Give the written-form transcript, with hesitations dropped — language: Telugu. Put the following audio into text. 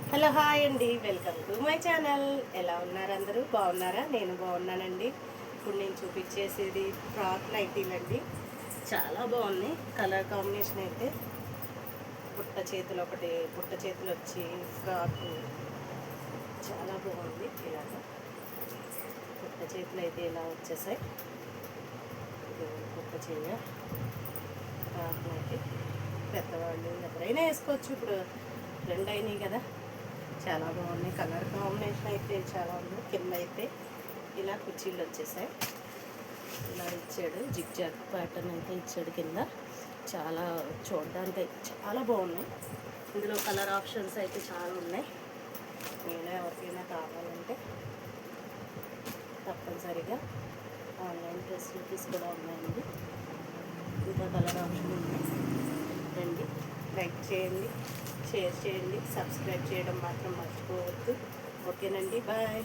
హలో హాయ్ అండి, వెల్కమ్ టు మై ఛానల్. ఎలా ఉన్నారు అందరూ? బాగున్నారా? నేను బాగున్నానండి. ఇప్పుడు నేను చూపించేసేది ఫ్రాక్ నైటీలండి. చాలా బాగున్నాయి. కలర్ కాంబినేషన్ అయితే బుట్ట చేతులు వచ్చి ఫ్రాక్ చాలా బాగుంది. ఇలాగ బుట్ట చేతులు అయితే ఇలా వచ్చేసాయి. ఇది బుట్ట చేయ ఫ్రాక్ నైటీ పెద్దవాళ్ళు ఎవరైనా వేసుకోవచ్చు. ఇప్పుడు ట్రెండ్ అయినాయి కదా, చాలా బాగున్నాయి. కలర్ కాంబినేషన్ అయితే చాలా ఉంది. కింద అయితే ఇలా కుర్చీలు వచ్చేసాయి. ఇలా ఇచ్చాడు, జిగ్ జాగ్ ప్యాటర్న్ అయితే ఇచ్చాడు కింద. చాలా చూడడానికి అయితే చాలా బాగున్నాయి. ఇందులో కలర్ ఆప్షన్స్ అయితే చాలా ఉన్నాయి. నేను ఎవరికైనా కావాలంటే తప్పనిసరిగా ఆన్లైన్ ఫెసిలిటీస్ కూడా ఉన్నాయండి. ఇంకా కలర్ ఆప్షన్ ఉన్నాయి. రండి, లైక్ చేయండి, షేర్ చేయండి, సబ్స్క్రైబ్ చేయడం మాత్రం మర్చిపోవద్దు. ఓకేనండి, బాయ్.